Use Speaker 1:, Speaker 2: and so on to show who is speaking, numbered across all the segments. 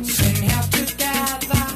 Speaker 1: Sing out together.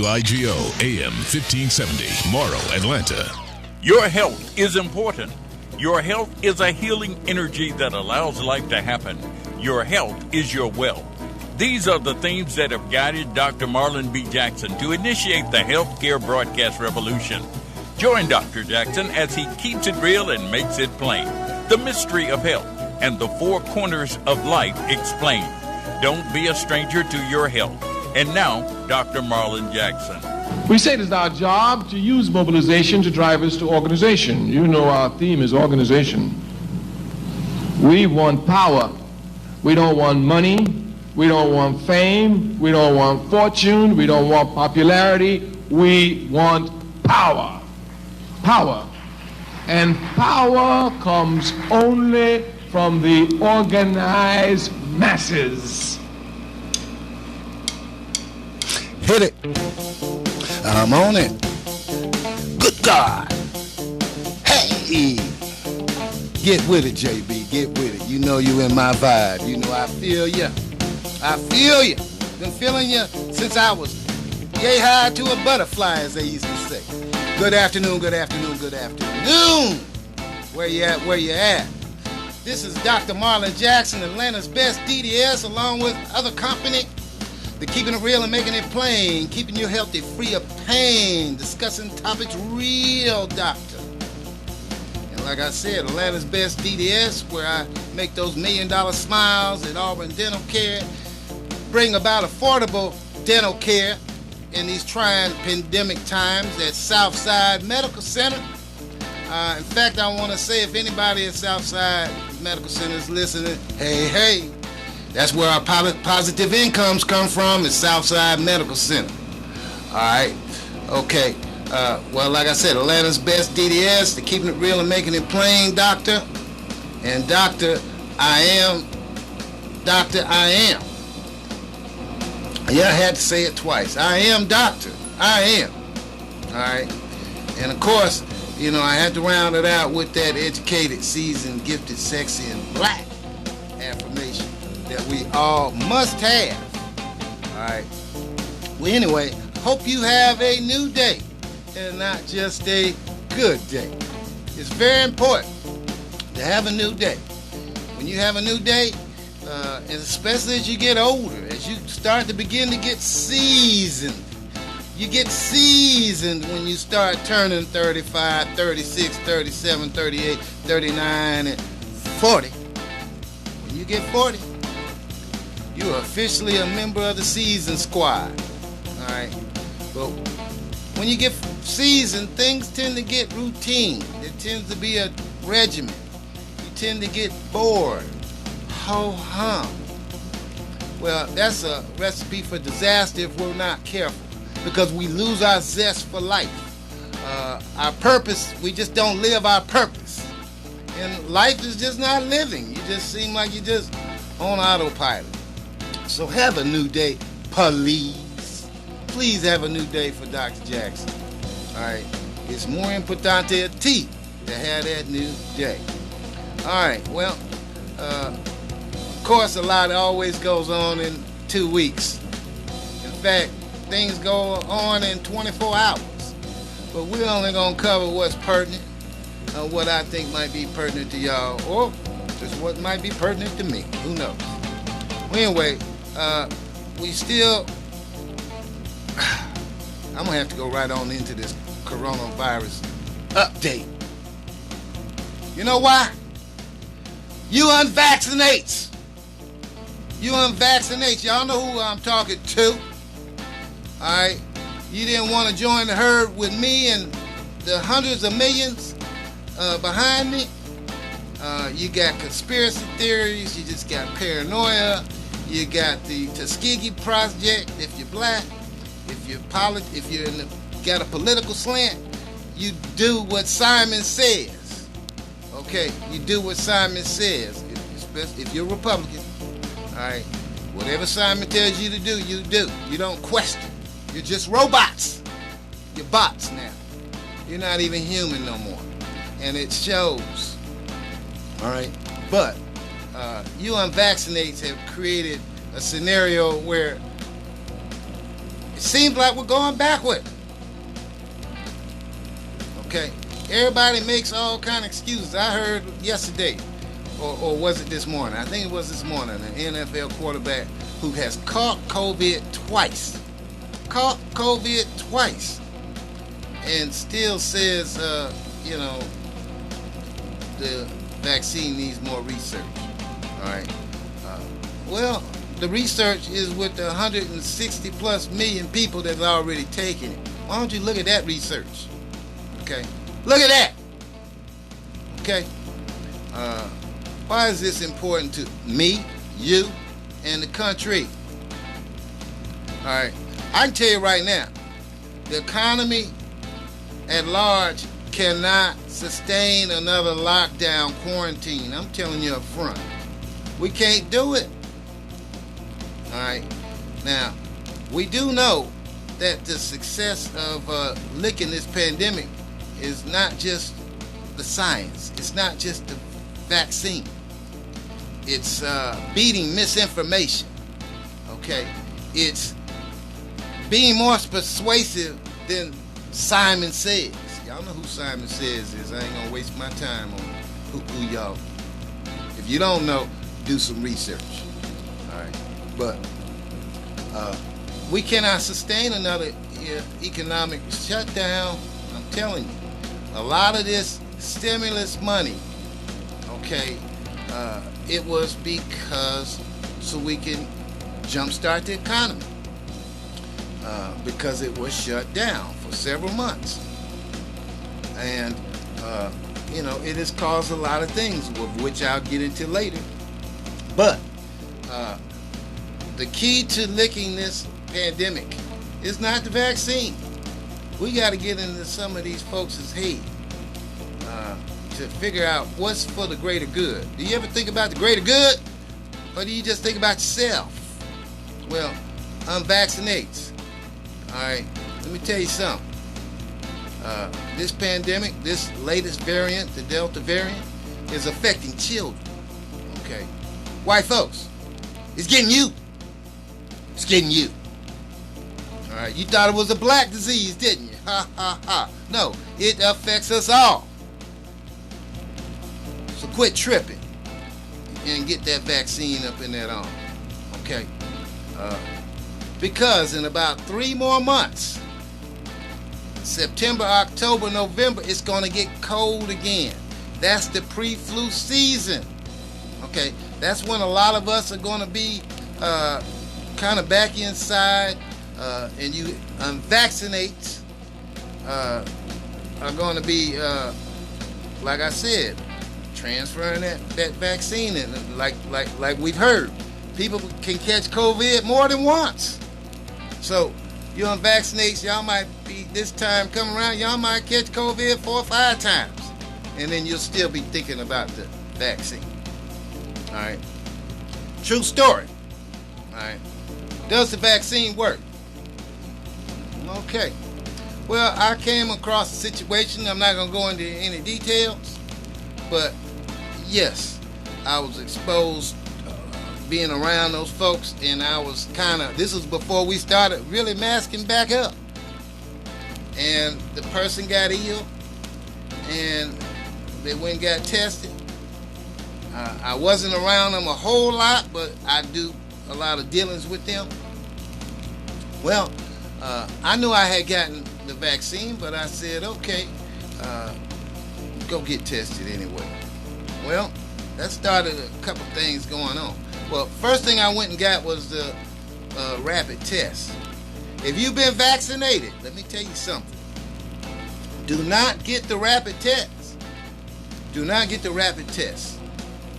Speaker 1: W-I-G-O, AM 1570, Morrow, Atlanta.
Speaker 2: Your health is important. Your health is a healing energy that allows life to happen. Your health is your wealth. These are the themes that have guided Dr. Marlon B. Jackson to initiate the healthcare broadcast revolution. Join Dr. Jackson as he keeps it real and makes it plain. The mystery of health and the four corners of life explained. Don't be a stranger to your health. And now, Dr. Marlon Jackson.
Speaker 3: We say it is our job to use mobilization to drive us to organization. You know our theme is organization. We want power. We don't want money. We don't want fame. We don't want fortune. We don't want popularity. We want power. Power. And power comes only from the organized masses.
Speaker 4: Hit it. I'm on it. Good God. Hey. Get with it, JB. Get with it. You know you in my vibe. You know I feel you. I feel you. Been feeling you since I was yay high to a butterfly, as they used to say. Good afternoon, good afternoon, good afternoon. Where you at, where you at? This is Dr. Marlon Jackson, Atlanta's best DDS, along with other company. They're keeping it real and making it plain, keeping you healthy, free of pain, discussing topics real, doctor. And like I said, Atlanta's best DDS, where I make those $1 million smiles at Auburn Dental Care, bring about affordable dental care in these trying pandemic times at Southside Medical Center. In fact, I want to say if anybody at Southside Medical Center is listening, hey, that's where our positive incomes come from, is Southside Medical Center. All right, okay. Well, like I said, Atlanta's best DDS, they're keeping it real and making it plain, doctor. And doctor, I am. Yeah, I had to say it twice. I am doctor. I am. All right. And of course, you know, I had to round it out with that educated, seasoned, gifted, sexy, and black affirmation that we all must have. All right. Well, anyway, hope you have a new day and not just a good day. It's very important to have a new day. When you have a new day, and especially as you get older, as you start to begin to get seasoned, you get seasoned when you start turning 35, 36, 37, 38, 39, and 40. When you get 40, you are officially a member of the seasoned squad. All right. But when you get seasoned, things tend to get routine. There tends to be a regimen. You tend to get bored. Ho-hum. Well, that's a recipe for disaster if we're not careful, because we lose our zest for life. Our purpose, we just don't live our purpose. And life is just not living. You just seem like you're just on autopilot. So have a new day, please. Please have a new day for Dr. Jackson. All right. It's more importante a ti to have that new day. All right. Well, of course, a lot always goes on in 2 weeks. In fact, things go on in 24 hours. But we're only going to cover what's pertinent, what I think might be pertinent to y'all, or just what might be pertinent to me. Who knows? Well, anyway, we still... I'm going to have to go right on into this coronavirus update. You know why? You unvaccinates. You unvaccinates. Y'all know who I'm talking to. Alright? You didn't want to join the herd with me and the hundreds of millions behind me. You got conspiracy theories. You just got paranoia. You got the Tuskegee Project. If you're black, if you're got a political slant, you do what Simon says. Okay? You do what Simon says. If you're Republican. Alright, whatever Simon tells you to do, you do. You don't question. You're just robots. You're bots now. You're not even human no more. And it shows. Alright? But you unvaccinates have created a scenario where It seems like we're going backward. Okay, everybody makes all kind of excuses. I heard yesterday, or was it this morning? I think it was this morning, an NFL quarterback who has caught COVID twice. And still says, the vaccine needs more research. All right. Well, the research is with the 160 plus million people that have already taken it. Why don't you look at that research? Okay. Look at that. Okay. Why is this important to me, you, and the country? All right. I can tell you right now, the economy at large cannot sustain another lockdown, quarantine. I'm telling you up front. We can't do it. All right. Now, we do know that the success of licking this pandemic is not just the science. It's not just the vaccine. It's beating misinformation. Okay. It's being more persuasive than Simon Says. Y'all know who Simon Says is. I ain't gonna waste my time on who y'all. If you don't know, do some research. All right. But we cannot sustain another economic shutdown. I'm telling you. A lot of this stimulus money, okay, it was because so we can jumpstart the economy. Because it was shut down for several months. And, it has caused a lot of things, which I'll get into later. But the key to licking this pandemic is not the vaccine. We got to get into some of these folks' head to figure out what's for the greater good. Do you ever think about the greater good? Or do you just think about yourself? Well, unvaccinates. All right, let me tell you something. This pandemic, this latest variant, the Delta variant, is affecting children. Okay, white folks, it's getting you. It's getting you. All right, you thought it was a black disease, didn't you? Ha ha ha. No, it affects us all. So quit tripping and get that vaccine up in that arm. Okay. Because in about 3 more months, September, October, November, it's going to get cold again. That's the pre-flu season. Okay, that's when a lot of us are going to be kind of back inside, and you unvaccinates are going to be, like I said, transferring that vaccine, and like we've heard, people can catch COVID more than once. So you unvaccinates, y'all might be, this time coming around, y'all might catch COVID 4 or 5 times. And then you'll still be thinking about the vaccine. All right. True story. All right. Does the vaccine work? Okay. Well, I came across a situation. I'm not going to go into any details. But yes, I was exposed being around those folks, and I was this was before we started really masking back up. And the person got ill, and they went and got tested. I wasn't around them a whole lot, but I do a lot of dealings with them. Well, I knew I had gotten the vaccine, but I said, okay, go get tested anyway. Well, that started a couple things going on. Well, first thing I went and got was the rapid test. If you've been vaccinated, let me tell you something. Do not get the rapid test. Do not get the rapid test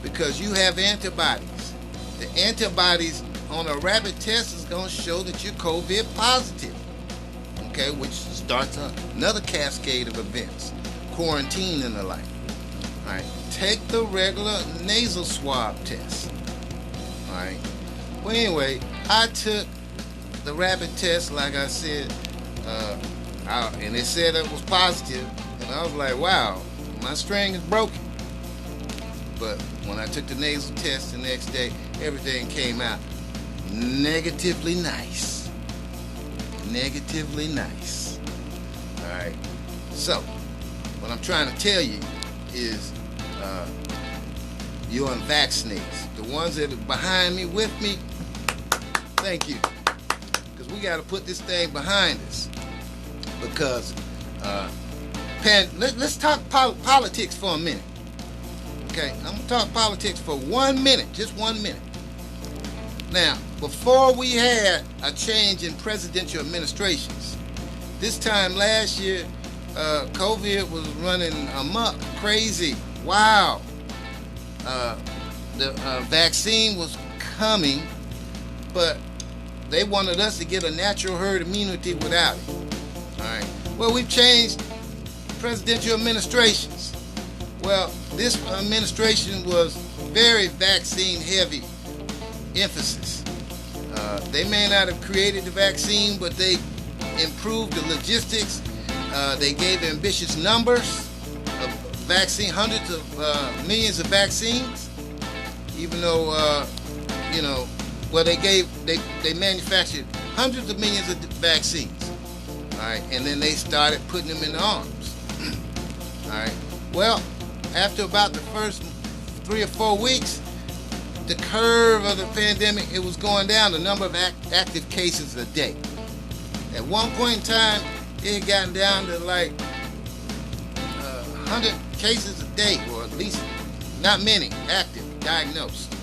Speaker 4: because you have antibodies. The antibodies on a rapid test is going to show that you're COVID positive. Okay, which starts another cascade of events, quarantine and the like. All right, take the regular nasal swab test. All right. Well, anyway, I took the rapid test, like I said, and it said it was positive, and I was like, wow, my string is broken. But when I took the nasal test the next day, everything came out negatively nice. negatively nice. All right. So, what I'm trying to tell you is you unvaccinated. The ones that are behind me, with me, thank you. Because we got to put this thing behind us. Because, let's talk politics for a minute. Okay, I'm going to talk politics for 1 minute, just 1 minute. Now, before we had a change in presidential administrations, this time last year, COVID was running amok, crazy, wow. The vaccine was coming, but they wanted us to get a natural herd immunity without it. All right. Well, we've changed presidential administrations. Well, this administration was very vaccine heavy emphasis. They may not have created the vaccine, but they improved the logistics. They gave ambitious numbers of vaccine, hundreds of millions of vaccines, even though, well, they manufactured hundreds of millions of vaccines. All right, and then they started putting them in the arms. All right, well, after about the first 3 or 4 weeks, the curve of the pandemic, it was going down, the number of active cases a day. At one point in time, it had gotten down to like 100 cases a day, or at least not many active, diagnosed.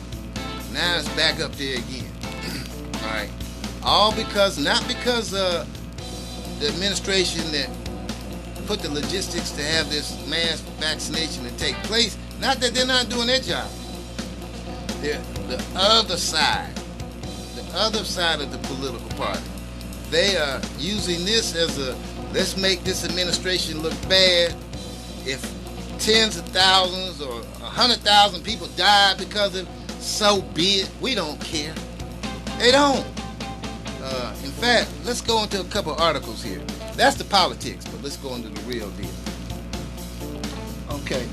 Speaker 4: Now it's back up there again. All right, all because, not because the administration that put the logistics to have this mass vaccination to take place, not that they're not doing their job. They're the other side of the political party. They are using this as a, let's make this administration look bad. If tens of thousands or 100,000 people die because of, so be it. We don't care. They don't. In fact, let's go into a couple of articles here. That's the politics, but let's go into the real deal. Okay.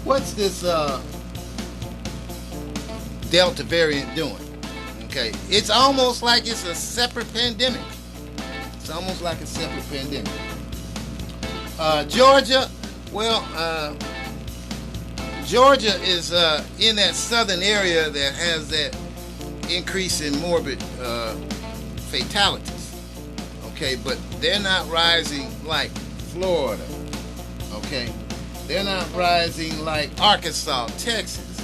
Speaker 4: What's this Delta variant doing? Okay, it's almost like it's a separate pandemic. It's almost like a separate pandemic. Georgia, well, Georgia is in that southern area that has that increase in morbid fatalities. Okay, but they're not rising like Florida. Okay, they're not rising like Arkansas, Texas,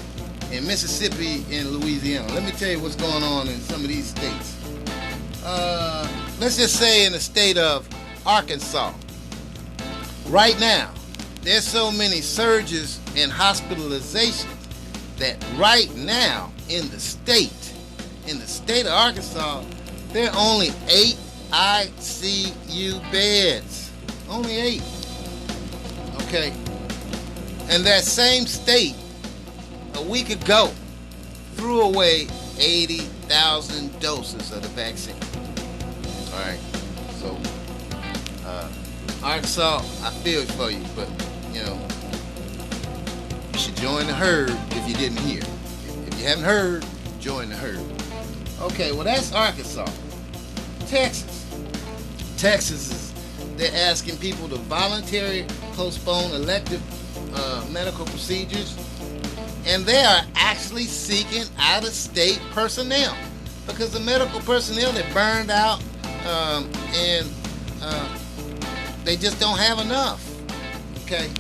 Speaker 4: and Mississippi and Louisiana. Let me tell you what's going on in some of these states. Let's just say in the state of Arkansas, right now, there's so many surges and hospitalizations that right now in the state of Arkansas, there are only 8 ICU beds. Only 8. Okay. And that same state, a week ago, threw away 80,000 doses of the vaccine. All right. So, Arkansas, I feel it for you, but, you should join the herd if you didn't hear. If you haven't heard, join the herd. Okay, well, that's Arkansas. Texas is, they're asking people to voluntarily postpone elective medical procedures, and they are actually seeking out-of-state personnel because the medical personnel, they're burned out, and they just don't have enough. Okay,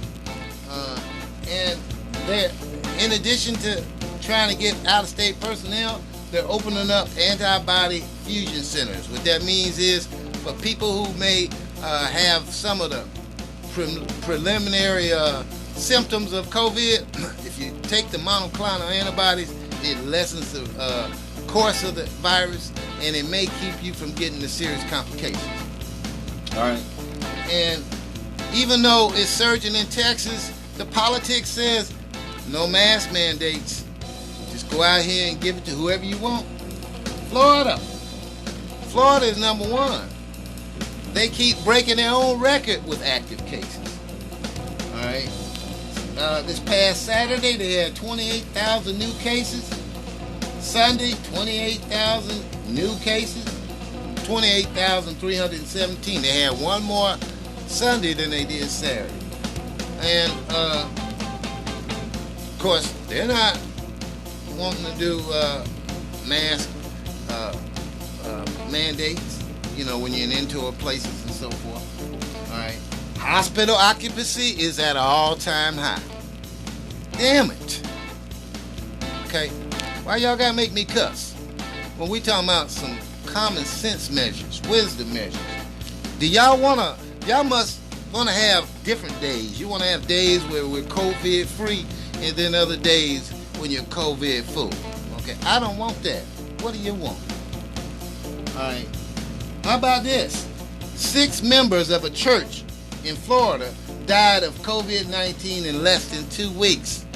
Speaker 4: and they're, in addition to trying to get out-of-state personnel, they're opening up antibody fusion centers. What that means is for people who may have some of the preliminary symptoms of COVID, if you take the monoclonal antibodies, it lessens the course of the virus, and it may keep you from getting the serious complications. All right. And even though it's surging in Texas, the politics says no mask mandates. Just go out here and give it to whoever you want. Florida is number 1. They keep breaking their own record with active cases. All right. This past Saturday, they had 28,000 new cases. Sunday, 28,000 new cases, 28,317. They had one more Sunday than they did Saturday. And, of course, they're not wanting to do mask mandates, when you're in indoor places and so forth. All right. Hospital occupancy is at an all-time high. Damn it. Okay. Why y'all gotta make me cuss? When we talking about some common sense measures, wisdom measures. Y'all must wanna have different days. You wanna have days where we're COVID free and then other days when you're COVID full. Okay. I don't want that. What do you want? Alright. How about this? 6 members of a church in Florida died of COVID-19 in less than 2 weeks.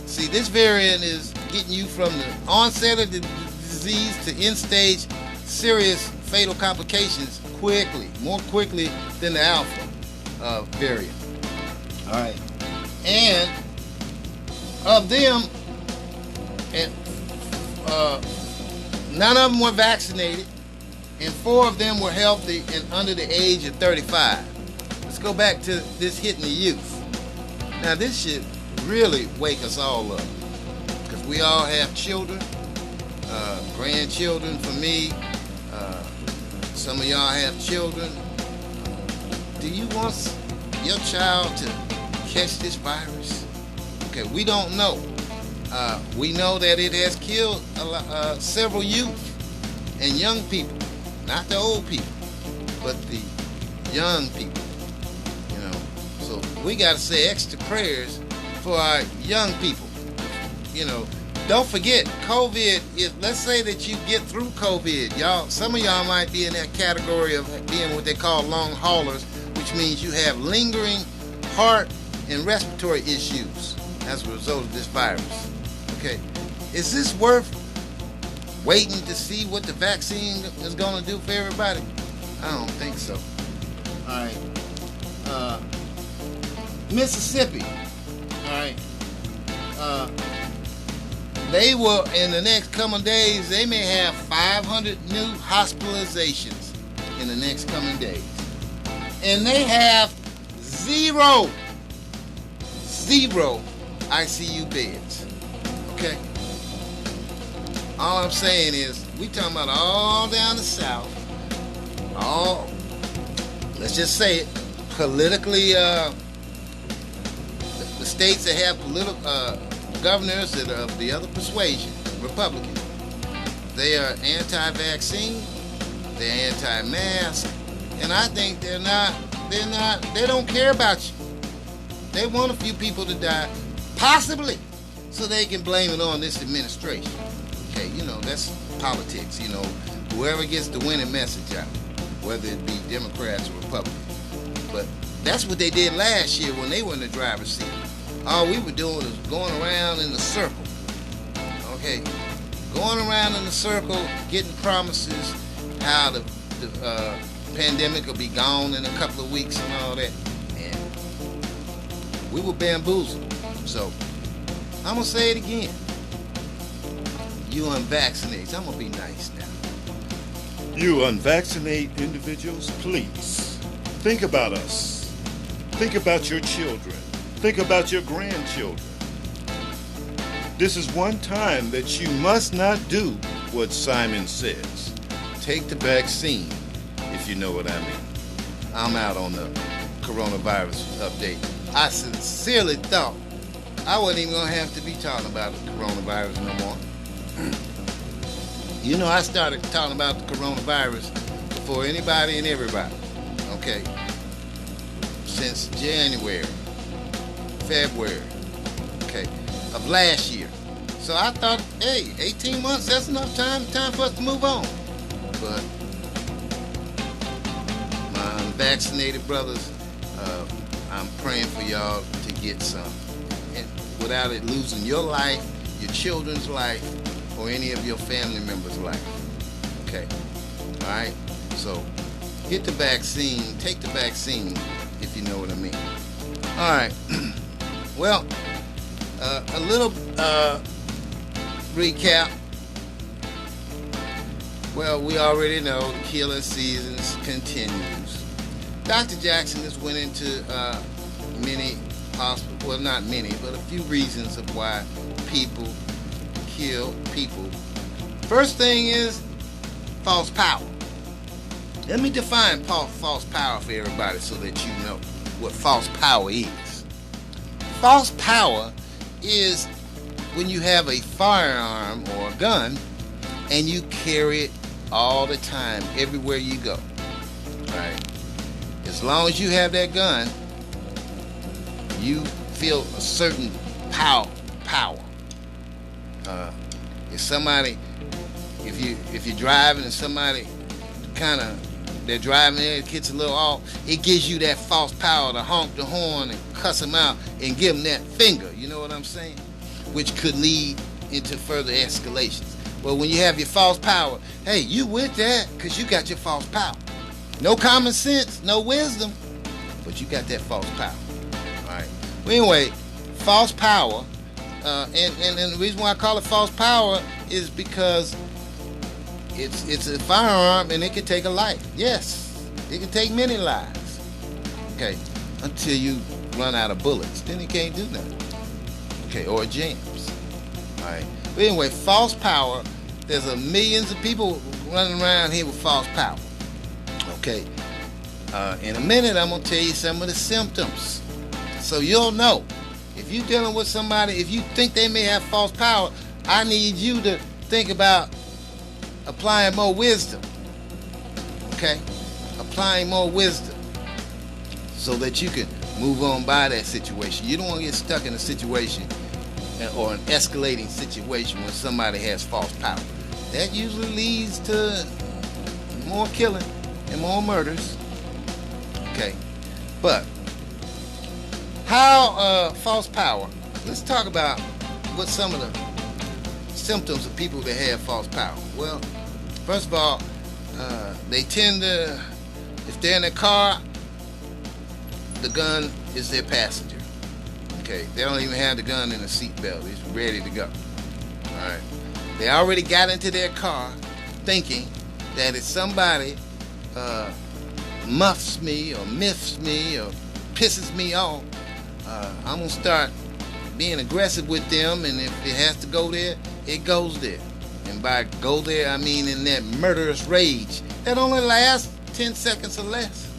Speaker 4: See, this variant is getting you from the onset of the disease to end-stage serious fatal complications more quickly than the Alpha variant. All right. And of them, none of them were vaccinated, and 4 of them were healthy and under the age of 35. Let's go back to this hitting the youth. Now, this should really wake us all up, because we all have children, grandchildren for me. Some of y'all have children. Do you want your child to catch this virus? Okay, we don't know. We know that it has killed several youth and young people, not the old people, but the young people. So we got to say extra prayers for our young people. Don't forget, COVID, let's say that you get through COVID, some of y'all might be in that category of being what they call long haulers, which means you have lingering heart and respiratory issues as a result of this virus. Okay, is this worth waiting to see what the vaccine is going to do for everybody? I don't think so. All right. Mississippi. All right. They will, in the next coming days, they may have 500 new hospitalizations in the next coming days. And they have zero ICU beds. Okay? All I'm saying is, we talking about all down the South, let's just say it, politically, the states that have governors that are of the other persuasion, Republican, they are anti-vaccine, they're anti-mask, and I think they don't care about you. They want a few people to die, possibly, so they can blame it on this administration. Okay, that's politics, whoever gets the winning message out, whether it be Democrats or Republicans. But that's what they did last year when they were in the driver's seat. All we were doing was going around in the circle. Okay, going around in the circle, getting promises how the pandemic will be gone in a couple of weeks and all that. And we were bamboozled. So, I'm going to say it again. You unvaccinated. I'm going to be nice now.
Speaker 5: You unvaccinated individuals, please think about us. Think about your children. Think about your grandchildren. This is one time that you must not do what Simon says. Take the vaccine, if you know what I mean. I'm out on the coronavirus update. I sincerely thought I wasn't even going to have to be talking about the coronavirus no more. I started talking about the coronavirus before anybody and everybody. Okay? Since January. February, okay, of last year. So I thought, hey, 18 months, that's enough time for us to move on. But my unvaccinated brothers, I'm praying for y'all to get some. And without it losing your life, your children's life, or any of your family members' life. Okay, all right? So get the vaccine, take the vaccine, if you know what I mean. All right. Well, a little recap.
Speaker 4: Well, we already know the killing seasons continues. Dr. Jackson has went into many possible, well, not many, but a few reasons of why people kill people. First thing is false power. Let me define false power for everybody so that you know what false power is. False power is when you have a firearm or a gun and you carry it all the time, everywhere you go. Right? As long as you have that gun, you feel a certain power. If you're driving and somebody they're driving there, it gets a little off, it gives you that false power to honk the horn and cuss them out and give them that finger, you know what I'm saying? Which could lead into further escalations. Well, when you have your false power, hey, you with that because you got your false power. No common sense, no wisdom, but you got that false power. All right. Well, anyway, false power, and the reason why I call it false power is because it's a firearm and it can take a life. Yes, it can take many lives. Okay, until you run out of bullets, then it can't do nothing. Okay, or it jams. All right. But anyway, false power. There's millions of people running around here with false power. Okay. In a minute, I'm gonna tell you some of the symptoms, so you'll know. If you're dealing with somebody, if you think they may have false power, I need you to think about applying more wisdom. Okay? Applying more wisdom so that you can move on by that situation. You don't want to get stuck in a situation or an escalating situation when somebody has false power. That usually leads to more killing and more murders. Okay? But how false power, let's talk about what some of the symptoms of people that have false power. Well, first of all, they tend to, if they're in a car, the gun is their passenger. Okay, they don't even have the gun in the seatbelt. It's ready to go. All right, they already got into their car thinking that if somebody muffs me or miffs me or pisses me off, I'm gonna start being aggressive with them, and if it has to go there, it goes there. And by go there, I mean in that murderous rage that only lasts 10 seconds or less,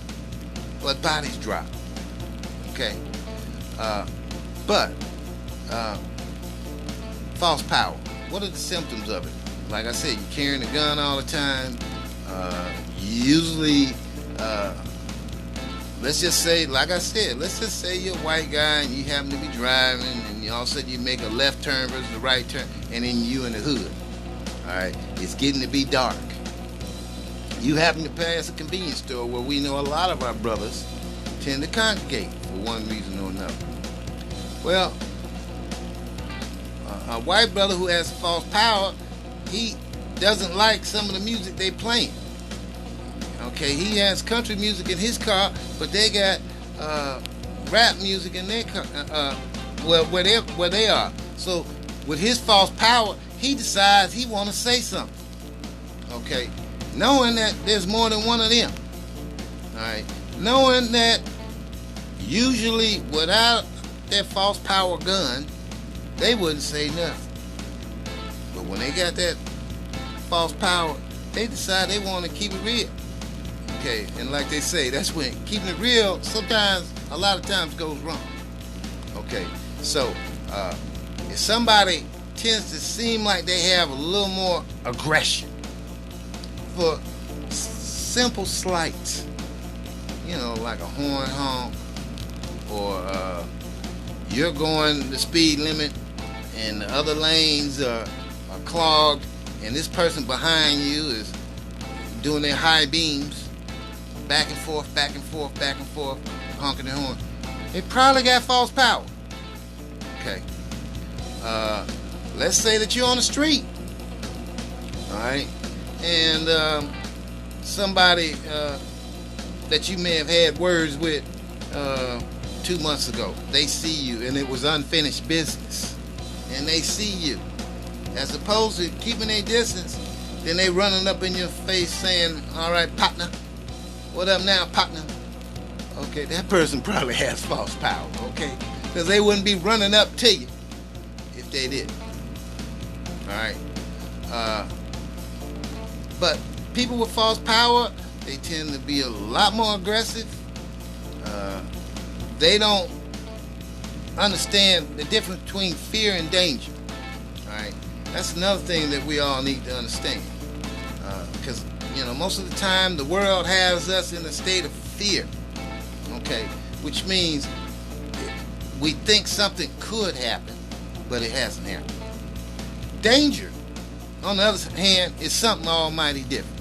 Speaker 4: but bodies drop. Okay, but false power. What are the symptoms of it? Like I said, you're carrying a gun all the time. Usually, let's just say, like I said, let's just say you're a white guy and you happen to be driving, and all of a sudden you make a left turn versus a right turn, and then you in the hood. All right, it's getting to be dark. You happen to pass a convenience store where we know a lot of our brothers tend to congregate for one reason or another. Well, a white brother who has false power, he doesn't like some of the music they playing. Okay, he has country music in his car, but they got rap music in their car, where they are. So with his false power, he decides he want to say something. Okay, knowing that there's more than one of them. All right, knowing that usually without that false power gun, they wouldn't say nothing. But when they got that false power, they decide they want to keep it real. Okay, and like they say, that's when keeping it real sometimes, a lot of times, goes wrong. Okay, so if somebody tends to seem like they have a little more aggression for simple slights, you know, like a horn honk, or you're going the speed limit and the other lanes are clogged, and this person behind you is doing their high beams, back and forth, honking their horn. They probably got false power. Okay. Let's say that you're on the street, all right, and somebody that you may have had words with 2 months ago, they see you and it was unfinished business, and they see you. As opposed to keeping a distance, Then they running up in your face saying, all right, partner, what up now, partner? Okay, that person probably has false power, okay? Because they wouldn't be running up to you if they did. All right. But people with false power, they tend to be a lot more aggressive. They don't understand the difference between fear and danger. All right. That's another thing that we all need to understand. Because, most of the time the world has us in a state of fear. Okay. Which means we think something could happen, but it hasn't happened. Danger, on the other hand, is something almighty different.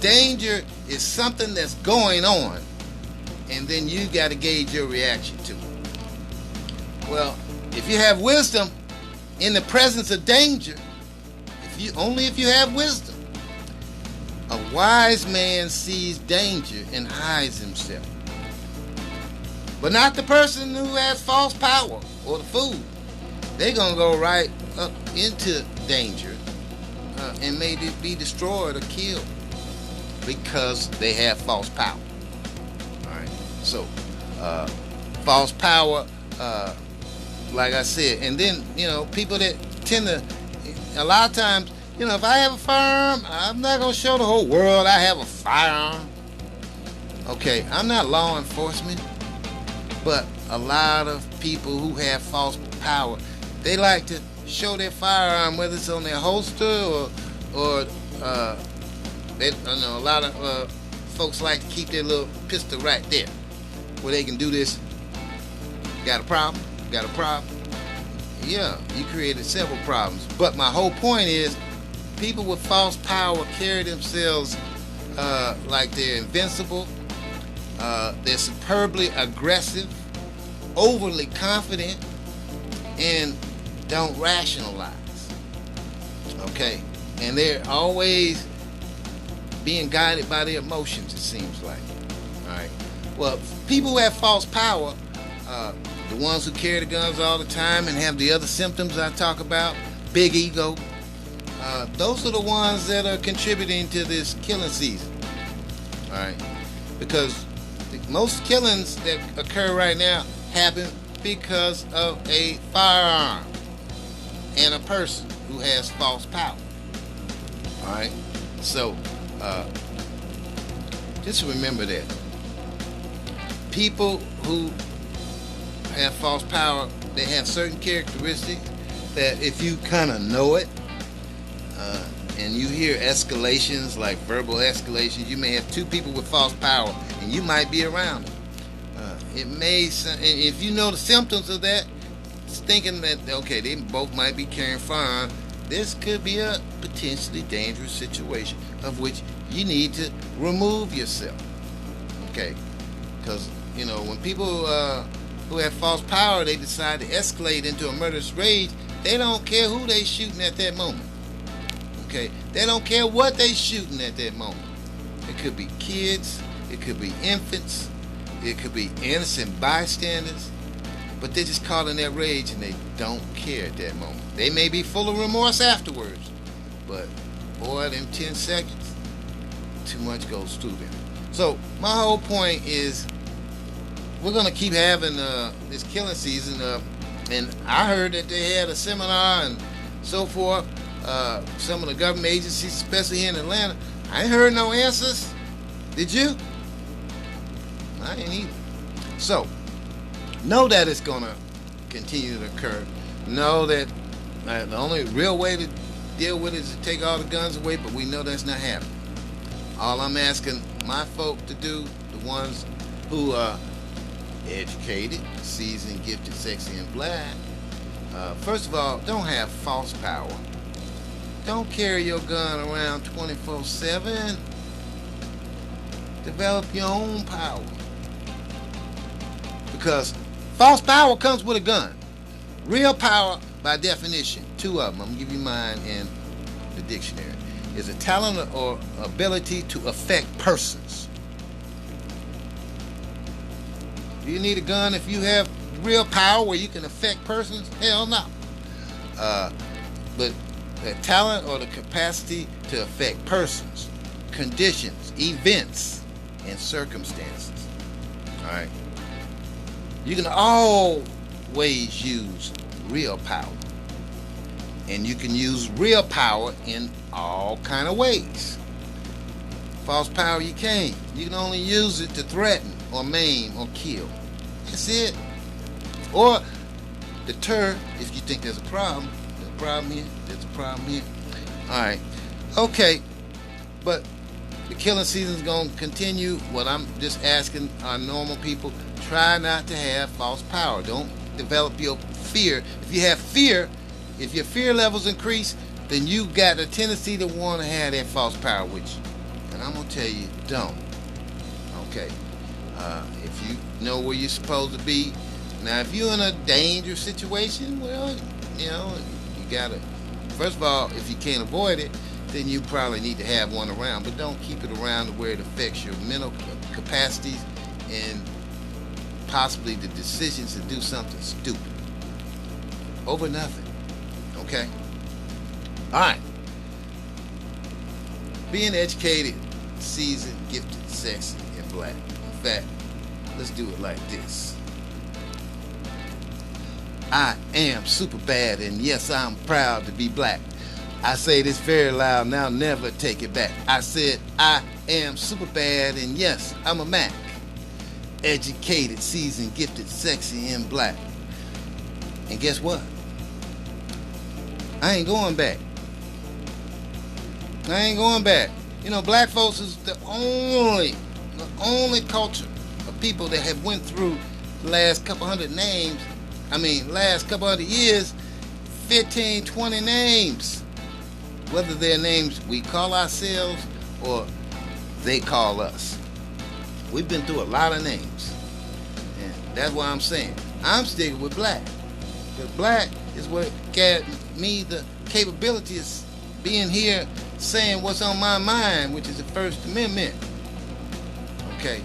Speaker 4: Danger is something that's going on, and then you got to gauge your reaction to it. Well, if you have wisdom in the presence of danger, if you have wisdom, a wise man sees danger and hides himself. But not the person who has false power or the fool. They're going to go right up into danger and maybe be destroyed or killed because they have false power. All right. So, false power, like I said, and then, people that tend to, a lot of times, if I have a firearm, I'm not going to show the whole world I have a firearm. Okay, I'm not law enforcement, but a lot of people who have false power, they like to show their firearm, whether it's on their holster or a lot of folks like to keep their little pistol right there where they can do this. Got a problem? Got a problem? Yeah, you created several problems. But my whole point is, people with false power carry themselves like they're invincible. They're superbly aggressive, overly confident, and don't rationalize. Okay? And they're always being guided by their emotions, it seems like. All right? Well, people who have false power, the ones who carry the guns all the time and have the other symptoms I talk about, big ego, those are the ones that are contributing to this killing season. All right? Because most killings that occur right now happen because of a firearm and a person who has false power. All right? So, just remember that. People who have false power, they have certain characteristics that if you kind of know it, and you hear escalations, like verbal escalations, you may have two people with false power, and you might be around them. If you know the symptoms of that, thinking that, okay, they both might be carrying firearms, this could be a potentially dangerous situation of which you need to remove yourself. Okay? Because, when people who have false power, they decide to escalate into a murderous rage, they don't care who they shooting at that moment. Okay? They don't care what they shooting at that moment. It could be kids, it could be infants, it could be innocent bystanders, but they're just caught in that rage and they don't care at that moment. They may be full of remorse afterwards, but boy, them 10 seconds, too much goes through them. So my whole point is, we're going to keep having this killing season, and I heard that they had a seminar and so forth. Some of the government agencies, especially here in Atlanta, I ain't heard no answers. Did you? I ain't either. So, know that it's going to continue to occur. Know that the only real way to deal with it is to take all the guns away, but we know that's not happening. All I'm asking my folk to do, the ones who are educated, seasoned, gifted, sexy, and black, first of all, don't have false power. Don't carry your gun around 24/7. Develop your own power. Because false power comes with a gun. Real power, by definition, two of them, I'm going to give you mine and the dictionary, is a talent or ability to affect persons. Do you need a gun if you have real power where you can affect persons? Hell no. But the talent or the capacity to affect persons, conditions, events, and circumstances. All right. You can always use real power. And you can use real power in all kind of ways. False power you can't. You can only use it to threaten or maim or kill. That's it. Or deter if you think there's a problem. There's a problem here. There's a problem here. All right. Okay. But the killing season's going to continue. What I'm just asking our normal people, try not to have false power. Don't develop your fear. If you have fear, if your fear levels increase, then you got a tendency to want to have that false power with you. And I'm going to tell you, don't. Okay. If you know where you're supposed to be. Now, if you're in a dangerous situation, well, you know, you got to, first of all, if you can't avoid it, then you probably need to have one around. But don't keep it around to where it affects your mental capacities and possibly the decisions to do something stupid. Over nothing. Okay? All right. Being educated, seasoned, gifted, sexy, and black. In fact, let's do it like this. I am super bad, and yes, I'm proud to be black. I say this very loud, now never take it back. I said, I am super bad, and yes, I'm a Mac. Educated, seasoned, gifted, sexy, and black. And guess what? I ain't going back. I ain't going back. You know, black folks is the only culture of people that have went through the last couple hundred years, 15, 20 names. Whether they're names we call ourselves or they call us. We've been through a lot of names. And that's why I'm saying, I'm sticking with black. Because black is what gave me the capability of being here saying what's on my mind, which is the First Amendment. Okay.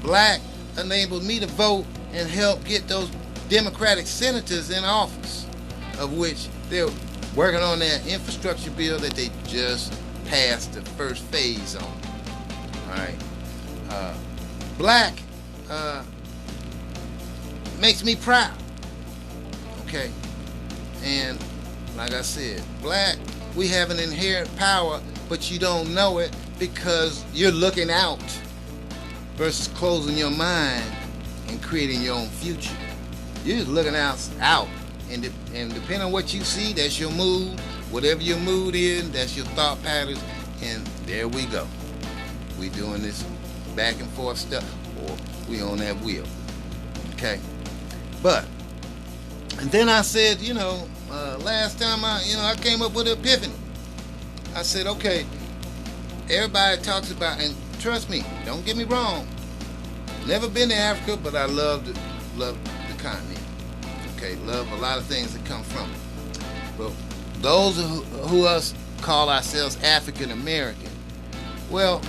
Speaker 4: Black enabled me to vote and help get those Democratic senators in office, of which they're working on that infrastructure bill that they just passed the first phase on. All right. Black makes me proud. Okay. And like I said, black, we have an inherent power, but you don't know it because you're looking out versus closing your mind and creating your own future. You're just looking out. And depending on what you see, that's your mood. Whatever your mood is, that's your thought patterns. And there we go. We doing this back and forth stuff, or we on that wheel. Okay? But, and then I said, last time I came up with an epiphany. I said, okay, everybody talks about, and trust me, don't get me wrong, never been to Africa, but I love the continent. Okay, love a lot of things that come from it. But those who us call ourselves African American, well,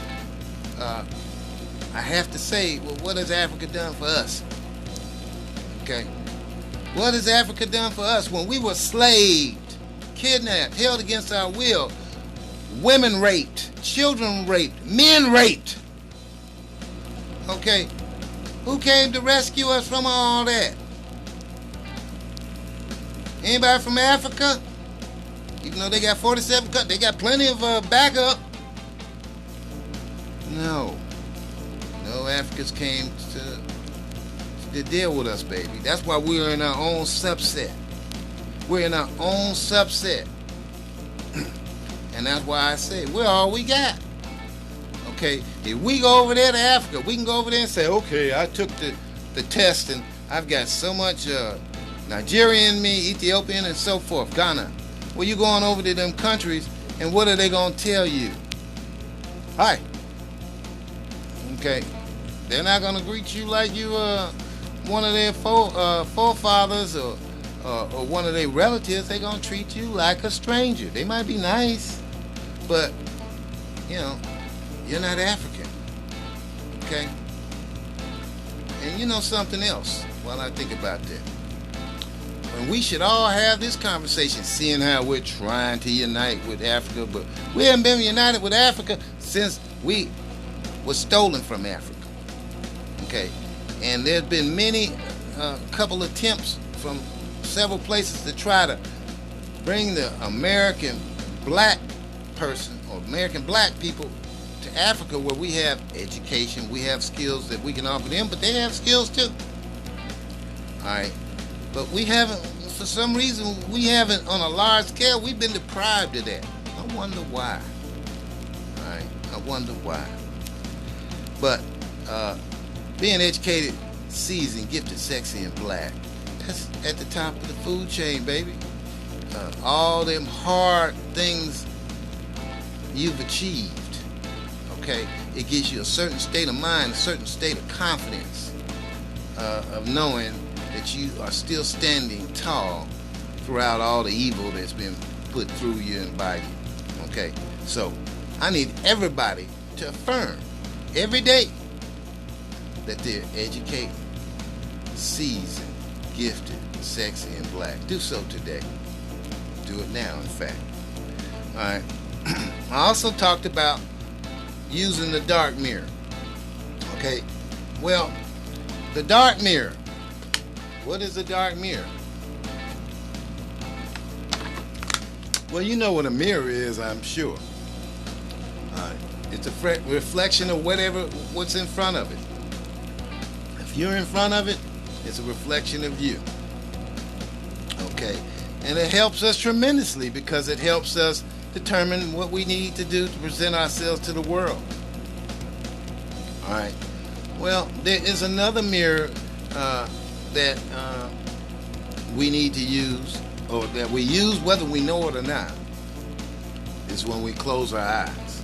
Speaker 4: I have to say, well, what has Africa done for us? Okay, what has Africa done for us when we were slaved, kidnapped, held against our will, women raped, children raped, men raped? Okay, who came to rescue us from all that? Anybody from Africa? Even though they got 47 countries, they got plenty of backup. No Africans came to deal with us, baby. That's why we're in our own subset. We're in our own subset. And that's why I say, we're all we got. Okay, if we go over there to Africa, we can go over there and say, okay, I took the test and I've got so much Nigerian in me, Ethiopian, and so forth, Ghana. Well, you going over to them countries, and what are they going to tell you? Hi. Okay. They're not going to greet you like you one of their forefathers or one of their relatives. They're going to treat you like a stranger. They might be nice, but, you're not African. Okay? And you know something else while I think about that. And we should all have this conversation, seeing how we're trying to unite with Africa, but we haven't been united with Africa since we were stolen from Africa. Okay, and there's been many couple attempts from several places to try to bring the American black person or American black people to Africa, where we have education, we have skills that we can offer them, but they have skills too. All right, but we haven't, for some reason, we haven't on a large scale. We've been deprived of that. I wonder why. All right, I wonder why. But being educated, seasoned, gifted, sexy, and black, that's at the top of the food chain, baby. All them hard things you've achieved, okay? It gives you a certain state of mind, a certain state of confidence of knowing that you are still standing tall throughout all the evil that's been put through you and by you, okay? So I need everybody to affirm every day that they're educated, seasoned, gifted, sexy, and black. Do so today. Do it now, in fact. All right. I also talked about using the dark mirror. Okay. Well, the dark mirror. What is a dark mirror? Well, you know what a mirror is, I'm sure. All right. It's a reflection of what's in front of it. If you're in front of it, it's a reflection of you. Okay. And it helps us tremendously because it helps us determine what we need to do to present ourselves to the world. All right. Well, there is another mirror that we need to use, or that we use whether we know it or not, is when we close our eyes.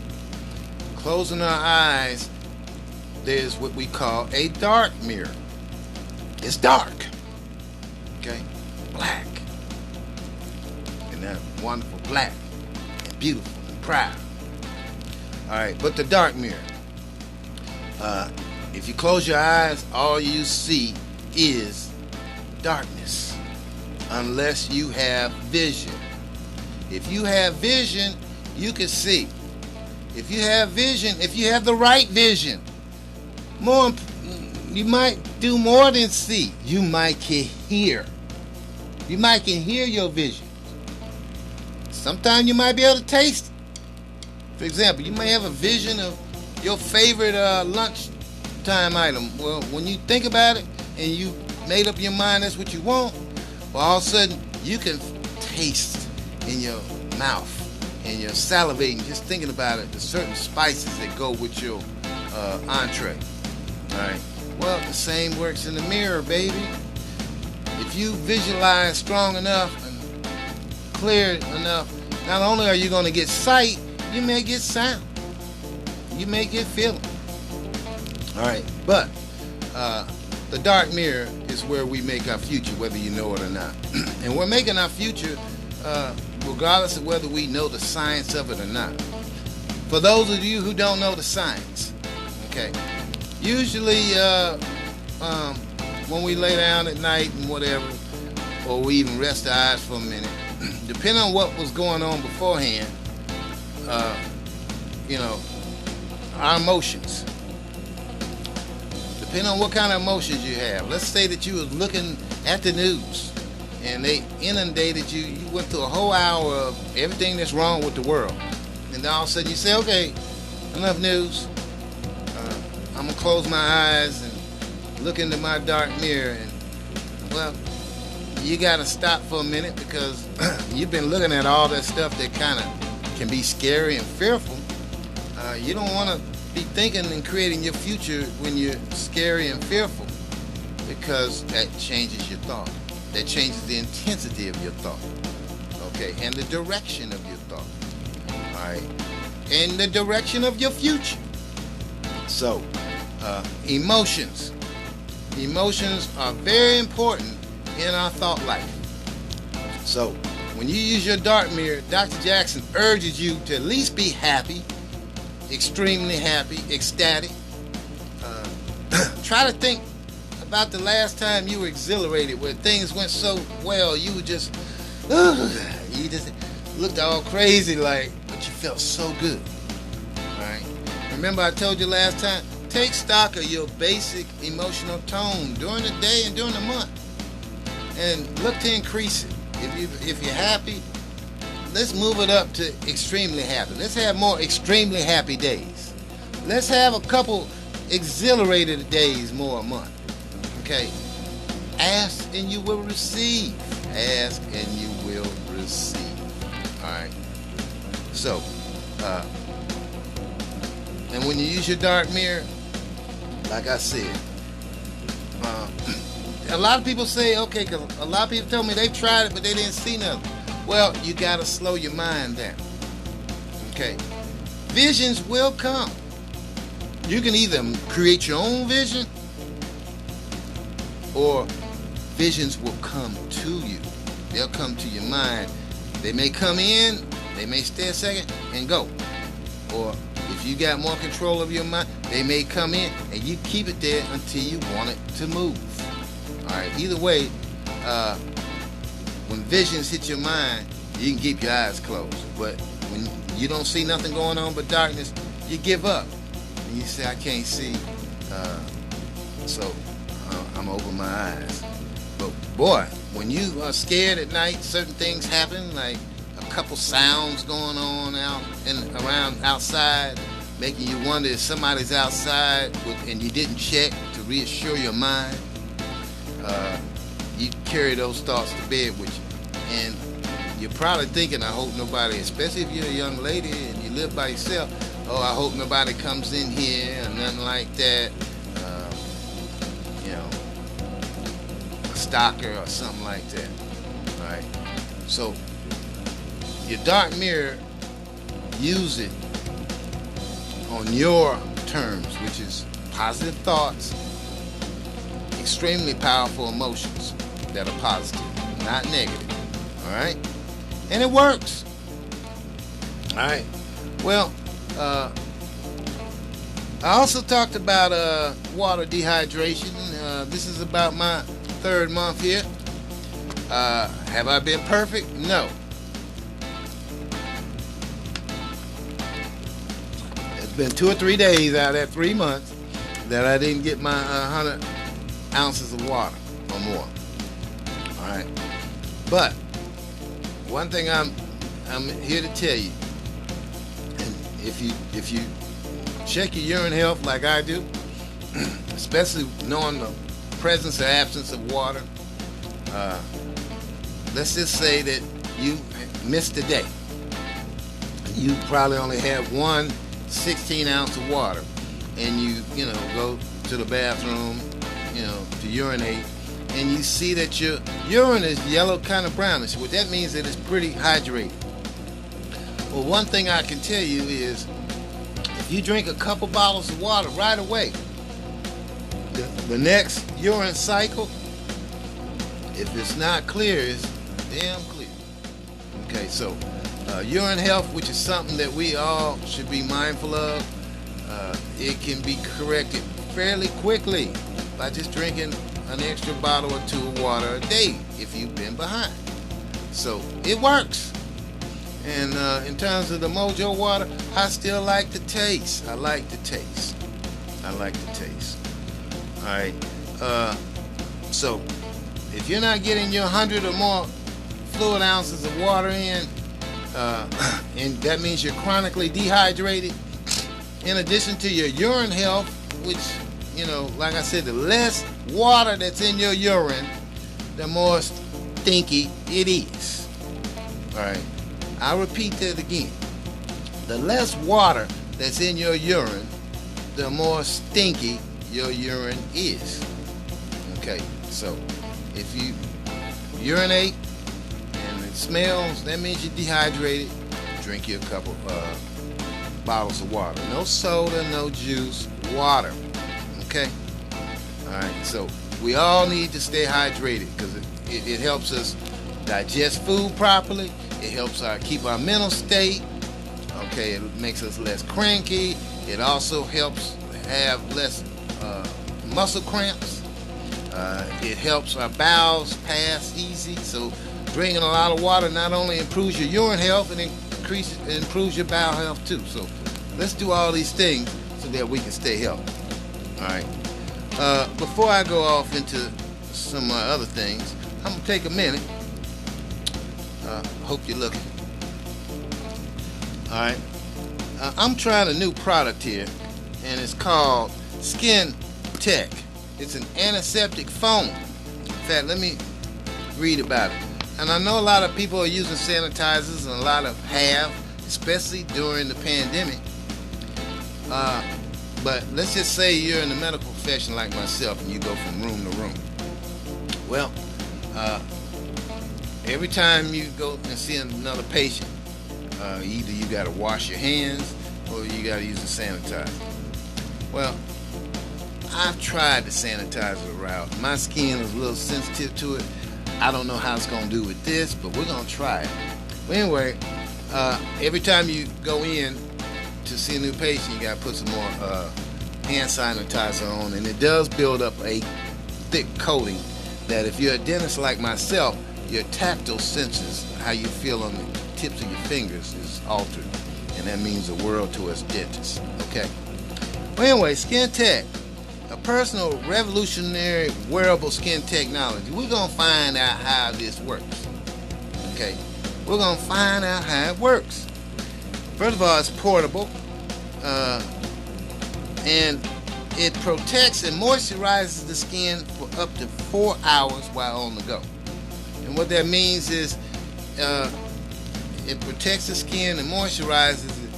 Speaker 4: Closing our eyes, there's what we call a dark mirror. It's dark. Okay? Black. And that wonderful black and beautiful and proud. All right, but the dark mirror. If you close your eyes, all you see is darkness, unless you have vision. If you have vision, you can see. If you have vision, if you have the right vision, you might do more than see. You might can hear. You might can hear your vision. Sometimes you might be able to taste it. For example, you may have a vision of your favorite lunchtime item. Well, when you think about it and you made up your mind that's what you want, well, all of a sudden you can taste in your mouth and you're salivating just thinking about it, the certain spices that go with your entree. All right. Well, the same works in the mirror, baby. If you visualize strong enough and clear enough, not only are you going to get sight, you may get sound. You may get feeling. All right. But the dark mirror is where we make our future, whether you know it or not. And we're making our future regardless of whether we know the science of it or not. For those of you who don't know the science, okay, usually when we lay down at night and whatever, or we even rest our eyes for a minute, depending on what was going on beforehand, our emotions. Depending on what kind of emotions you have. Let's say that you was looking at the news and they inundated you. You went through a whole hour of everything that's wrong with the world. And then all of a sudden you say, okay, enough news. I'm going to close my eyes and look into my dark mirror. And, well, you got to stop for a minute because you've been looking at all that stuff that kind of can be scary and fearful. You don't want to be thinking and creating your future when you're scary and fearful, because that changes your thought. That changes the intensity of your thought. Okay, and the direction of your thought. All right, and the direction of your future. So, emotions. Emotions are very important in our thought life. So, when you use your dark mirror, Dr. Jackson urges you to at least be happy, extremely happy, ecstatic. Try to think about the last time you were exhilarated, where things went so well, you were just, you just looked all crazy like, but you felt so good. All right. Remember I told you last time, take stock of your basic emotional tone during the day and during the month, and look to increase it. If you're happy, let's move it up to extremely happy. Let's have more extremely happy days. Let's have a couple exhilarated days more a month. Okay? Ask and you will receive. Ask and you will receive. Alright? So, and when you use your dark mirror, like I said, a lot of people say, okay, because a lot of people tell me they've tried it, but they didn't see nothing. Well, you got to slow your mind down. Okay? Visions will come. You can either create your own vision, or visions will come to you. They'll come to your mind. They may come in, they may stay a second and go. Or if you got more control of your mind, they may come in and you keep it there until you want it to move. All right. Either way, when visions hit your mind, you can keep your eyes closed. But when you don't see nothing going on but darkness, you give up. And you say, I can't see, so I'm gonna open my eyes. But boy, when you are scared at night, certain things happen, like a couple sounds going on out and around outside, making you wonder if somebody's outside and you didn't check to reassure your mind. You carry those thoughts to bed with you. And you're probably thinking, I hope nobody, especially if you're a young lady and you live by yourself, oh, I hope nobody comes in here or nothing like that. You know, a stalker or something like that. All right. So your dark mirror, use it on your terms, which is positive thoughts, extremely powerful emotions that are positive, not negative. All right. And it works. All right. Well, I also talked about water dehydration. This is about my third month here. Have I been perfect? No. It's been 2 or 3 days out of that 3 months that I didn't get my 100 ounces of water or more. All right. But one thing I'm here to tell you, and if you check your urine health like I do, especially knowing the presence or absence of water, let's just say that you missed a day. You probably only have one 16-ounce of water, and you go to the bathroom, to urinate, and you see that your urine is yellow, kind of brownish. What that means that it's pretty hydrated. Well, one thing I can tell you is, if you drink a couple bottles of water right away, the next urine cycle, if it's not clear, it's damn clear. Okay, so urine health, which is something that we all should be mindful of, it can be corrected fairly quickly by just drinking an extra bottle or two of water a day if you've been behind. So it works. And in terms of the Mojo water, I still like the taste. I like the taste. All right. So if you're not getting your 100 or more fluid ounces of water in, and that means you're chronically dehydrated, in addition to your urine health, which, like I said, the less water that's in your urine, the more stinky it is. All right. I'll repeat that again. The less water that's in your urine, the more stinky your urine is. Okay, so if you urinate and it smells, that means you're dehydrated. Drink you a couple bottles of water. No soda, no juice, water. Okay? All right, so we all need to stay hydrated because it helps us digest food properly. It helps keep our mental state. Okay, it makes us less cranky. It also helps have less muscle cramps. It helps our bowels pass easy. So drinking a lot of water not only improves your urine health, and improves your bowel health too. So let's do all these things so that we can stay healthy. All right. Before I go off into some other things, I'm gonna take a minute. Hope you're looking. All right. I'm trying a new product here, and it's called Skin Tech. It's an antiseptic foam. In fact, let me read about it. And I know a lot of people are using sanitizers, and a lot of have, especially during the pandemic. But let's just say you're in the medical profession like myself, and you go from room to room. Well, every time you go and see another patient, either you got to wash your hands or you got to use a sanitizer. Well, I've tried the sanitizer route. My skin is a little sensitive to it. I don't know how it's going to do with this, but we're going to try it. But anyway, every time you go in to see a new patient, you got to put some more hand sanitizer on, and it does build up a thick coating that if you're a dentist like myself, your tactile senses, how you feel on the tips of your fingers, is altered, and that means the world to us dentists. Okay. Well, anyway, Skin Tech, a personal revolutionary wearable skin technology. We're gonna find out how this works. Okay. We're gonna find out how it works. First of all, it's portable, and it protects and moisturizes the skin for up to 4 hours while on the go. And what that means is it protects the skin and moisturizes it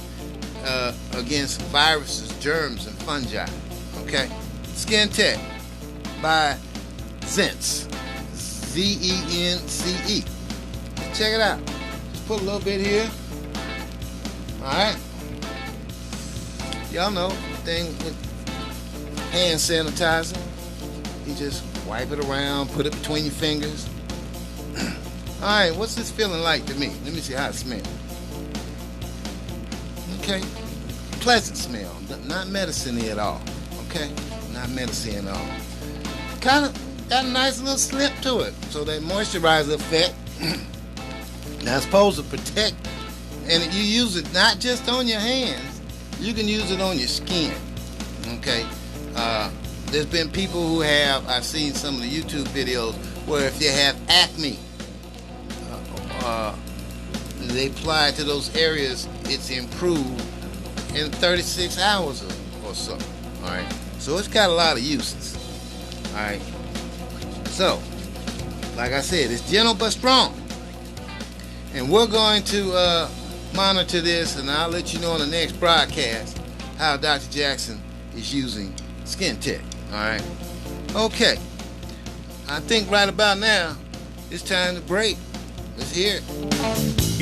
Speaker 4: against viruses, germs, and fungi. Okay? Skin Tech by Zence. Z-E-N-C-E. Check it out. Just put a little bit here. Alright? Y'all know the thing with hand sanitizer. You just wipe it around, put it between your fingers. Alright, what's this feeling like to me? Let me see how it smells. Okay? Pleasant smell. Not medicine-y at all. Okay? Not medicine at all. Kind of got a nice little slip to it. So that moisturizer effect. Now it's supposed to protect, and you use it not just on your hands, you can use it on your skin. Okay? There's been people who have, I've seen some of the YouTube videos where if you have acne, they apply it to those areas, it's improved in 36 hours or so. Alright? So it's got a lot of uses. Alright? So, like I said, it's gentle but strong. And we're going to monitor this, and I'll let you know on the next broadcast how Dr. Jackson is using Skin Tech. Alright? Okay. I think right about now, it's time to break. Let's hear it.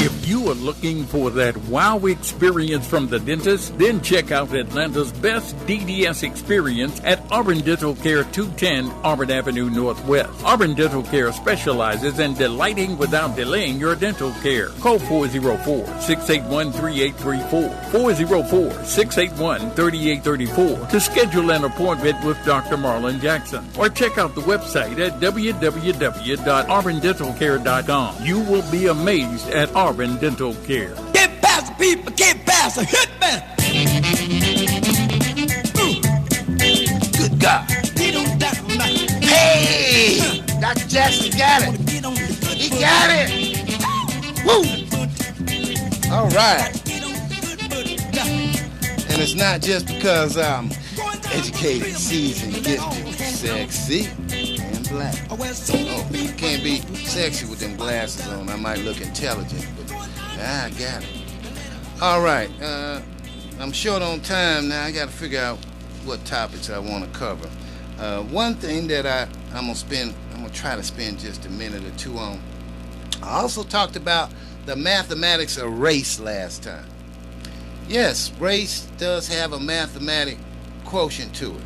Speaker 2: If you are looking for that wow experience from the dentist, then check out Atlanta's best DDS experience at Auburn Dental Care, 210 Auburn Avenue Northwest. Auburn Dental Care specializes in delighting without delaying your dental care. Call 404-681-3834, 404-681-3834 to schedule an appointment with Dr. Marlon Jackson, or check out the website at www.auburndentalcare.com. You will be amazed at Auburn Dental Care.
Speaker 6: Get past the people, get past the hitman.
Speaker 4: Good God. Hey! Dr. Jackson got it. He got it. Woo! All right. And it's not just because I'm educated, seasoned, gifted, sexy, and black. Oh, I can't be sexy with them glasses on. I might look intelligent, but I got it. All right. I'm short on time now. I got to figure out what topics I want to cover. One thing that I'm gonna try to spend just a minute or two on. I also talked about the mathematics of race last time. Yes, race does have a mathematic quotient to it.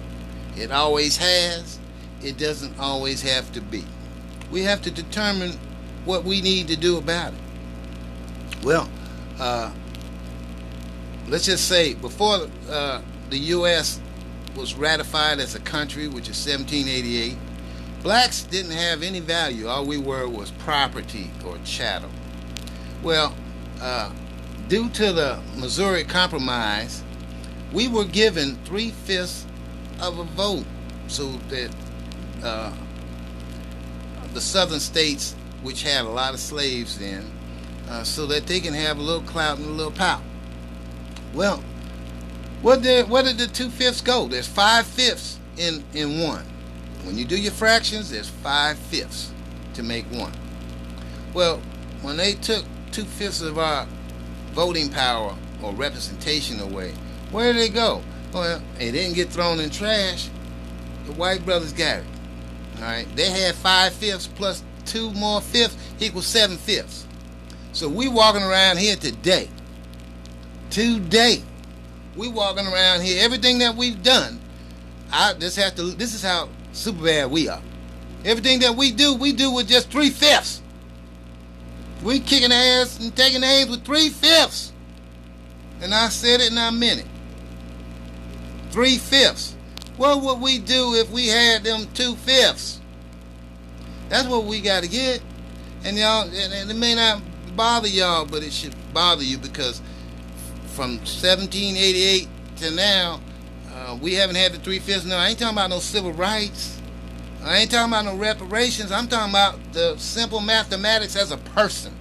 Speaker 4: It always has. It doesn't always have to be. We have to determine what we need to do about it. Well, let's just say before the U.S. was ratified as a country, which is 1788, Blacks didn't have any value. All we were was property or chattel. Well, due to the Missouri Compromise, we were given 3/5 of a vote, so that the southern states, which had a lot of slaves then, so that they can have a little clout and a little power. Well, where did the 2/5 go? There's 5/5 in one. When you do your fractions, there's 5/5 to make one. Well, when they took 2/5 of our voting power or representation away, where did it go? Well, it didn't get thrown in trash. The white brothers got it. All right, they had 5/5 plus 2 more fifths equals 7/5. So we walking around here today. We walking around here. Everything that we've done, this is how super bad we are. Everything that we do with just 3/5. We kicking ass and taking names with 3/5. And I said it and I meant it. 3/5. What would we do if we had them 2/5? That's what we got to get. And y'all, and it may not bother y'all, but it should bother you, because from 1788 to now, we haven't had the 3/5. No, I ain't talking about no civil rights. I ain't talking about no reparations. I'm talking about the simple mathematics as a person.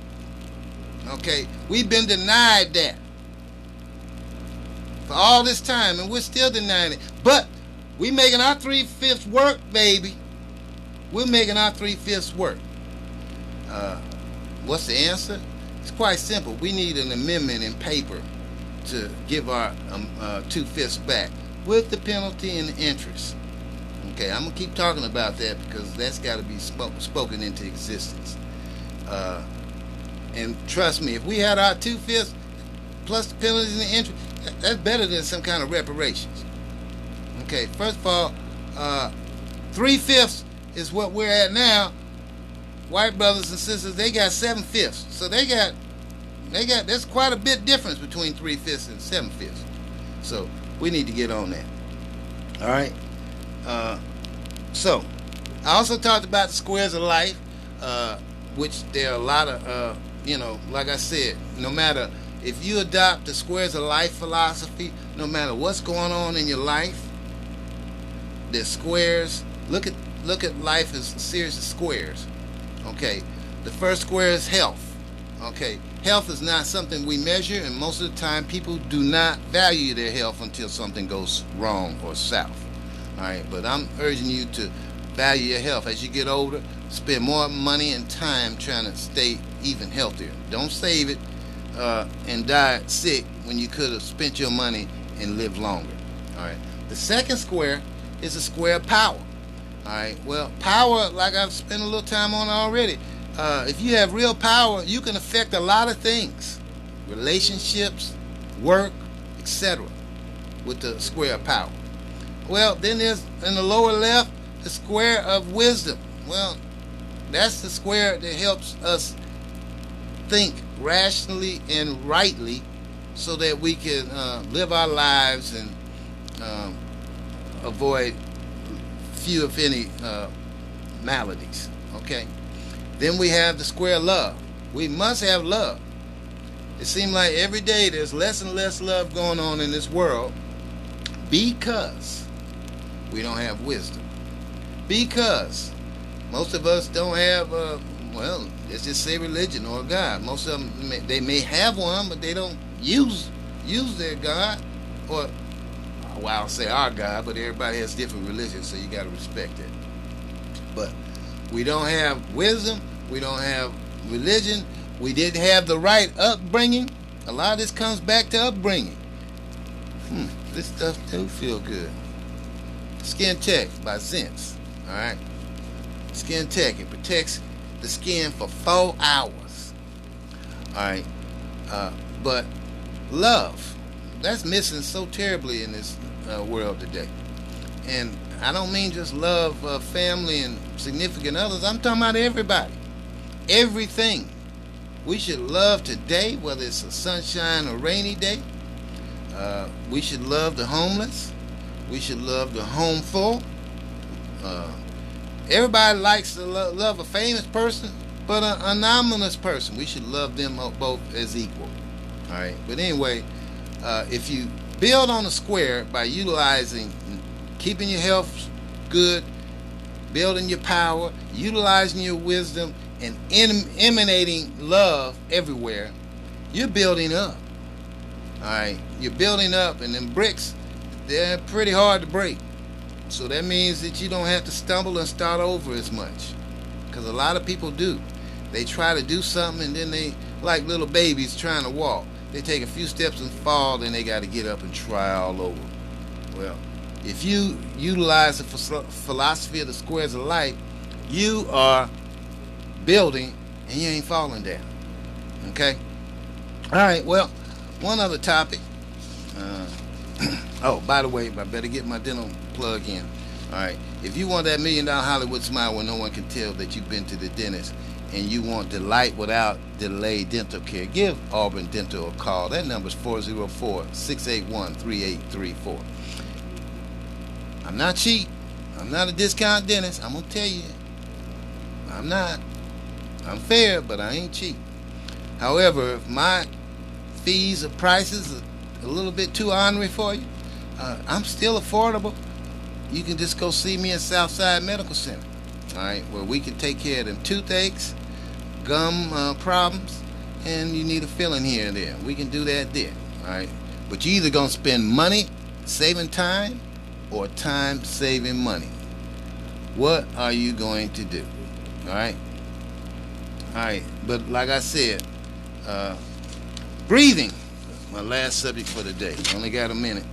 Speaker 4: Okay, we've been denied that for all this time, and we're still denying it. But we making our 3/5 work, baby. We're making our 3/5 work. What's the answer? It's quite simple. We need an amendment in paper to give our 2/5 back with the penalty and the interest. Okay, I'm gonna keep talking about that because that's got to be spoken into existence. And trust me, if we had our 2/5 plus the penalties and the interest, that's better than some kind of reparations. Okay, first of all, 3/5 is what we're at now. White brothers and sisters, they got 7/5. So they got there's quite a bit difference between 3/5 and 7/5. So we need to get on that. All right. So I also talked about the squares of life, which there are a lot of, like I said, no matter if you adopt the squares of life philosophy, no matter what's going on in your life, there's squares. Look at life as a series of squares. Okay, the first square is health. Okay, health is not something we measure, and most of the time people do not value their health until something goes wrong or south. All right, but I'm urging you to value your health. As you get older, spend more money and time trying to stay even healthier. Don't save it and die sick when you could have spent your money and lived longer. All right, the second square is the square of power. All right, well, power, like I've spent a little time on already, if you have real power, you can affect a lot of things, relationships, work, etc., with the square of power. Well, then there's in the lower left the square of wisdom. Well, that's the square that helps us think rationally and rightly so that we can live our lives and avoid few, if any, maladies. Okay. Then we have the square of love. We must have love. It seems like every day there's less and less love going on in this world because we don't have wisdom. Because most of us don't have, let's just say religion or God. Most of them, they may have one, but they don't use their God. Or, well, I'll say our God, but everybody has different religions, so you got to respect it. But we don't have wisdom. We don't have religion. We didn't have the right upbringing. A lot of this comes back to upbringing. This stuff do feel good. Skin Tech by Zince. All right. Skin Tech. It protects the skin for 4 hours. All right. But love, that's missing so terribly in this world today. And I don't mean just love family and significant others. I'm talking about everybody. Everything. We should love today, whether it's a sunshine or rainy day. We should love the homeless. We should love the homeful. Everybody likes to love a famous person, but an anonymous person, we should love them both as equal. All right. But anyway, if you build on a square by utilizing, keeping your health good, building your power, utilizing your wisdom, and emanating love everywhere, you're building up. All right. You're building up, and them bricks, they're pretty hard to break. So that means that you don't have to stumble and start over as much, because a lot of people do. They try to do something, and then they, like little babies trying to walk, they take a few steps and fall, then they got to get up and try all over. Well, if you utilize the philosophy of the squares of life, you are building and you ain't falling down. Okay? All right, well, one other topic. Oh, by the way, I better get my dental plug in. All right. If you want that $1 million Hollywood smile where no one can tell that you've been to the dentist, and you want delight without delay dental care, give Auburn Dental a call. That number is 404-681-3834. I'm not cheap. I'm not a discount dentist. I'm going to tell you. I'm not. I'm fair, but I ain't cheap. However, if my fees or prices are a little bit too ornery for you, I'm still affordable. You can just go see me at Southside Medical Center, all right, where we can take care of them toothaches, gum problems, and you need a filling here and there. We can do that there, all right. But you're either going to spend money saving time or time saving money. What are you going to do? All right? All right, but like I said, breathing, my last subject for the day. Only got a minute.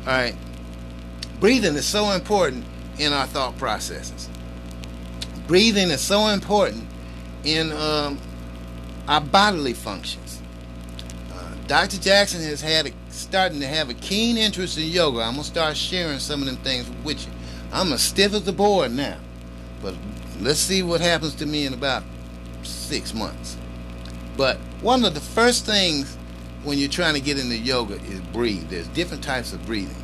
Speaker 4: All right. Breathing is so important in our thought processes. Breathing is so important in our bodily functions. Dr. Jackson has starting to have a keen interest in yoga. I'm going to start sharing some of them things with you. I'm as stiff as the board now. But let's see what happens to me in about 6 months. But one of the first things when you're trying to get into yoga is breathe. There's different types of breathing.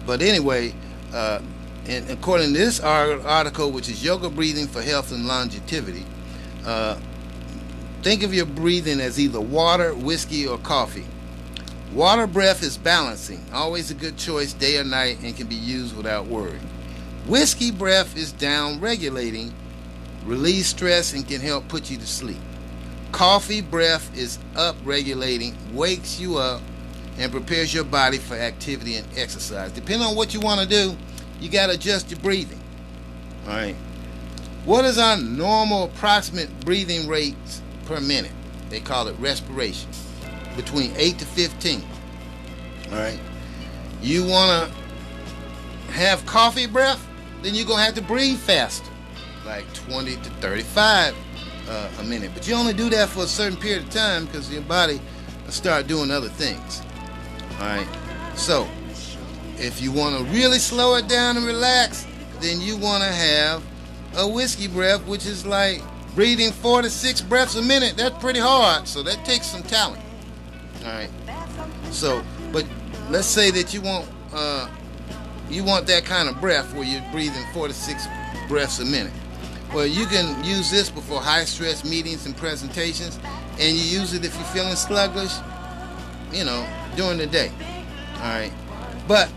Speaker 4: But anyway, and according to this article, which is Yoga Breathing for Health and Longevity, think of your breathing as either water, whiskey, or coffee. Water breath is balancing, always a good choice day or night, and can be used without worry. Whiskey breath is down regulating, relieves stress, and can help put you to sleep. Coffee breath is up regulating, wakes you up, and prepares your body for activity and exercise. Depending on what you want to do, you got to adjust your breathing. All right. What is our normal approximate breathing rates per minute? They call it respiration. Between 8 to 15. All right. You want to have coffee breath? Then you're going to have to breathe faster, like 20 to 35 a minute. But you only do that for a certain period of time because your body will start doing other things. All right. So, if you want to really slow it down and relax, then you want to have a whiskey breath, which is like breathing 4 to 6 breaths a minute. That's pretty hard, so that takes some talent. All right. So, but let's say that you want that kind of breath where you're breathing 4 to 6 breaths a minute. Well, you can use this before high-stress meetings and presentations, and you use it if you're feeling sluggish, during the day. All right. But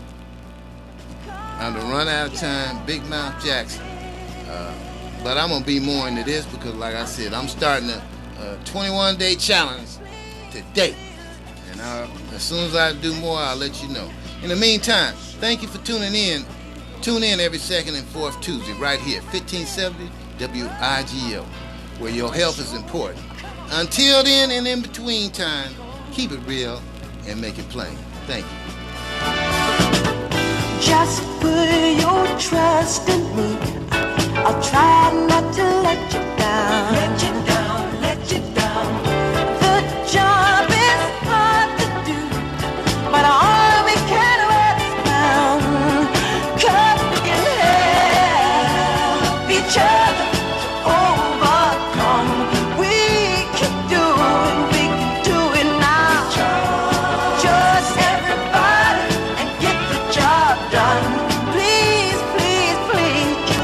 Speaker 4: I'm going to run out of time. Big Mouth Jackson. But I'm going to be more into this because, like I said, I'm starting a 21-day challenge today. And as soon as I do more, I'll let you know. In the meantime, thank you for tuning in. Tune in every second and fourth Tuesday right here, 1570 WIGL, where your health is important. Until then and in between time, keep it real and make it plain. Thank you.
Speaker 7: Just put your trust in me. I'll try not to let you down. Let you down, let you down. The job is hard to do, but all we can do is found. 'Cause we can help each other to overcome. We can do it now. Just everybody and get the job done. Please, please, please.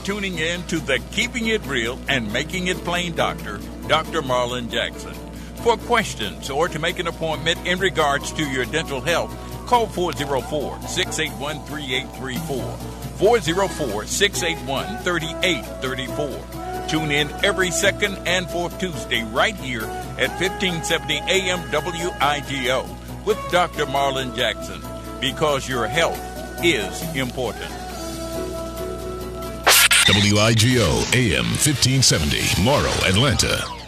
Speaker 2: tuning in to the Keeping It Real and Making It Plain Doctor, Dr. Marlon Jackson. For questions or to make an appointment in regards to your dental health, call 404-681-3834. 404-681-3834. Tune in every second and fourth Tuesday right here at 1570 AM WIGO with Dr. Marlon Jackson, because your health is important.
Speaker 1: WIGO AM 1570, Morrow, Atlanta.